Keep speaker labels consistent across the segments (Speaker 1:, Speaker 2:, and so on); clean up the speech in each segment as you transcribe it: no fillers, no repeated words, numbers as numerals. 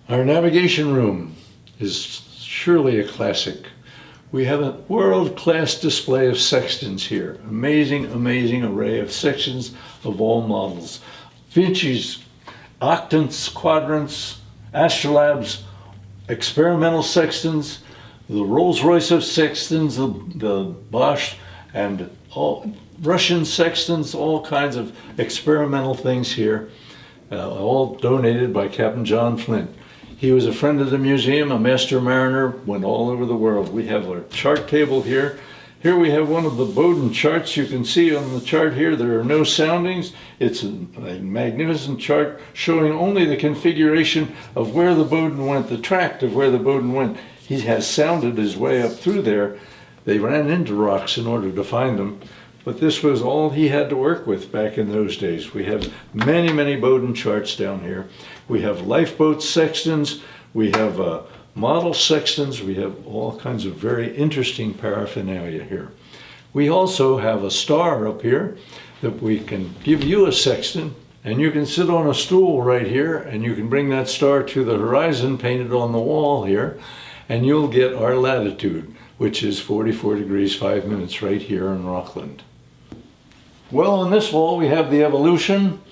Speaker 1: Our navigation room is surely a classic. We have a world-class display of sextants here. Amazing, amazing array of sextants of all models. Vinci's octants, quadrants, astrolabes, experimental sextants, the Rolls-Royce of sextants, the Bosch, and all Russian sextants, all kinds of experimental things here, all donated by Captain John Flint. He was a friend of the museum, a master mariner, went all over the world. We have our chart table here. Here we have one of the Bowden charts. You can see on the chart here there are no soundings. It's a magnificent chart showing only the configuration of where the Bowden went, the tract of where the Bowden went. He has sounded his way up through there. They ran into rocks in order to find them, but this was all he had to work with back in those days. We have many, many Bowden charts down here. We have lifeboat sextants, we have model sextants, we have all kinds of very interesting paraphernalia here. We also have a star up here that we can give you a sextant, and you can sit on a stool right here and you can bring that star to the horizon painted on the wall here, and you'll get our latitude, which is 44 degrees 5 minutes right here in Rockland. Well, on this wall we have the evolution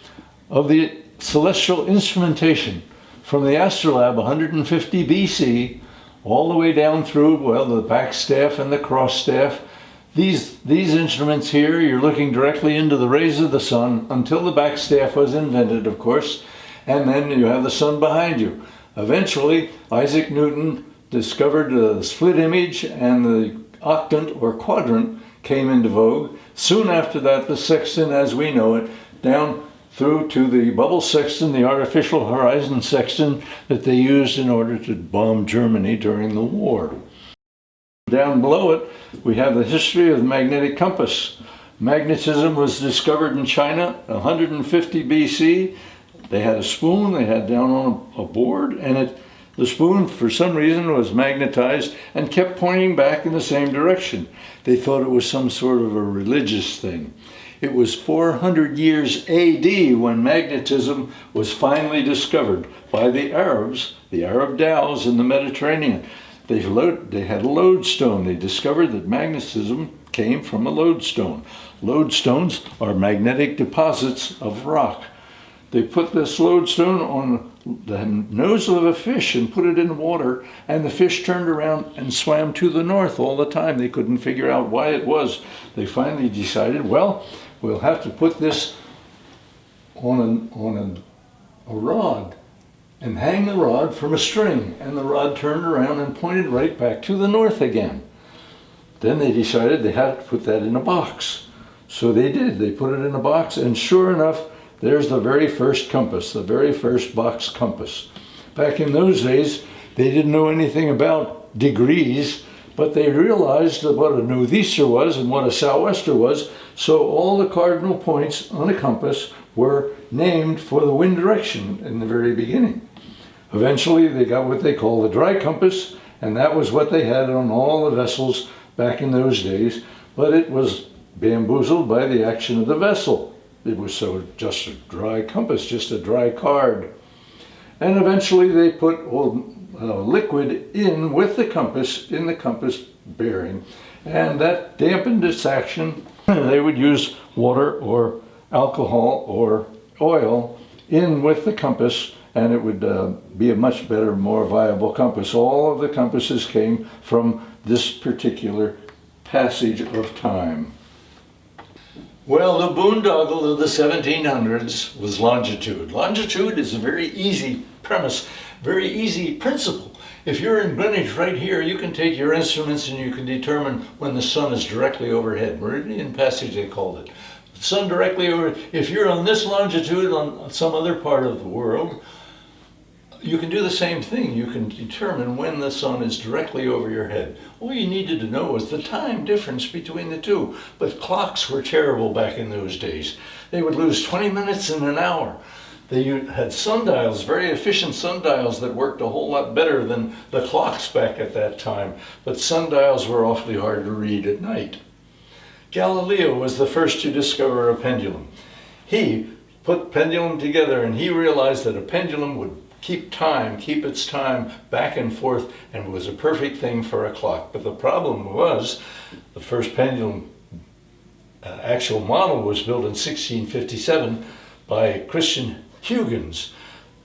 Speaker 1: of the celestial instrumentation from the astrolabe 150 BC all the way down through, well, the back staff and the cross staff. These instruments here, you're looking directly into the rays of the sun until the back staff was invented, of course, and then you have the sun behind you. Eventually, Isaac Newton discovered the split image, and the octant or quadrant came into vogue. Soon after that, the sextant as we know it, down through to the bubble sextant, the artificial horizon sextant that they used in order to bomb Germany during the war. Down below it, we have the history of the magnetic compass. Magnetism was discovered in China 150 BC. They had a spoon they had down on a board, and the spoon, for some reason, was magnetized and kept pointing back in the same direction. They thought it was some sort of a religious thing. It was 400 years AD when magnetism was finally discovered by the Arabs, the Arab dhows in the Mediterranean. They had a lodestone. They discovered that magnetism came from a lodestone. Lodestones are magnetic deposits of rock. They put this lodestone on the nose of a fish and put it in water, and the fish turned around and swam to the north all the time. They couldn't figure out why it was. They finally decided, well, we'll have to put this on a rod and hang the rod from a string, and the rod turned around and pointed right back to the north again. Then they decided they had to put that in a box. So they did. They put it in a box, and sure enough, there's the very first compass, the very first box compass. Back in those days, they didn't know anything about degrees, but they realized what a northeaster was and what a sou'wester was, so all the cardinal points on a compass were named for the wind direction in the very beginning. Eventually, they got what they call the dry compass, and that was what they had on all the vessels back in those days, but it was bamboozled by the action of the vessel. It was just a dry compass, just a dry card. And eventually they put liquid in with the compass, in the compass bearing, and that dampened its action. They would use water or alcohol or oil in with the compass, and it would be a much better, more viable compass. All of the compasses came from this particular passage of time. Well, the boondoggle of the 1700s was longitude. Longitude is a very easy premise, very easy principle. If you're in Greenwich right here, you can take your instruments and you can determine when the sun is directly overhead. Meridian passage, they called it. The sun directly over. If you're on this longitude on some other part of the world, you can do the same thing. You can determine when the sun is directly over your head. All you needed to know was the time difference between the two. But clocks were terrible back in those days. They would lose 20 minutes in an hour. They had sundials, very efficient sundials that worked a whole lot better than the clocks back at that time. But sundials were awfully hard to read at night. Galileo was the first to discover a pendulum. He put pendulum together, and he realized that a pendulum would keep time, keep its time back and forth, and it was a perfect thing for a clock. But the problem was, the first pendulum actual model was built in 1657 by Christian Huygens.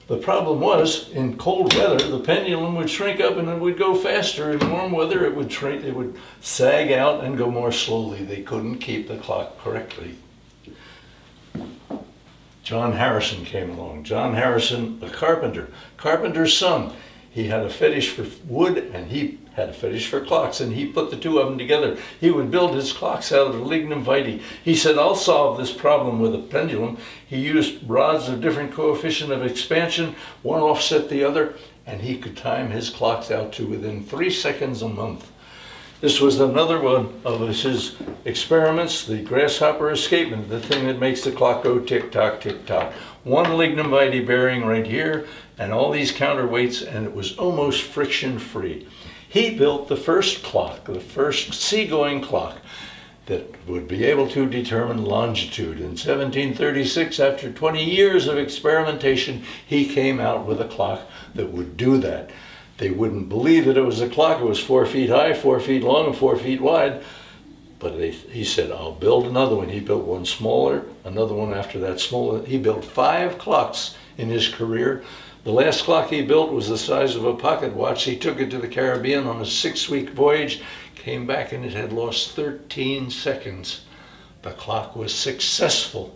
Speaker 1: The problem was, in cold weather, the pendulum would shrink up and it would go faster. In warm weather, it would shrink, it would sag out and go more slowly. They couldn't keep the clock correctly. John Harrison came along. John Harrison, a carpenter's son. He had a fetish for wood and he had a fetish for clocks, and he put the two of them together. He would build his clocks out of lignum vitae. He said, I'll solve this problem with a pendulum. He used rods of different coefficient of expansion, one offset the other, and he could time his clocks out to within 3 seconds a month. This was another one of his experiments, the grasshopper escapement, the thing that makes the clock go tick-tock, tick-tock. One lignum vitae bearing right here, and all these counterweights, and it was almost friction-free. He built the first clock, the first seagoing clock that would be able to determine longitude. In 1736, after 20 years of experimentation, he came out with a clock that would do that. They wouldn't believe that it was a clock. It was 4 feet high, 4 feet long, and 4 feet wide. But he said, I'll build another one. He built one smaller, another one after that smaller. He built 5 clocks in his career. The last clock he built was the size of a pocket watch. He took it to the Caribbean on a 6-week voyage, came back, and it had lost 13 seconds. The clock was successful.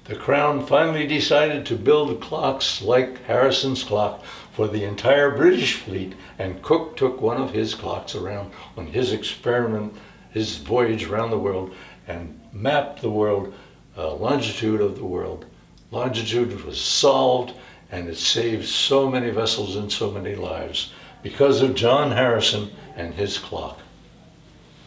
Speaker 1: The Crown finally decided to build clocks like Harrison's clock for the entire British fleet, and Cook took one of his clocks around on his experiment, his voyage around the world, and mapped the world, longitude of the world. Longitude was solved, and it saved so many vessels and so many lives because of John Harrison and his clock.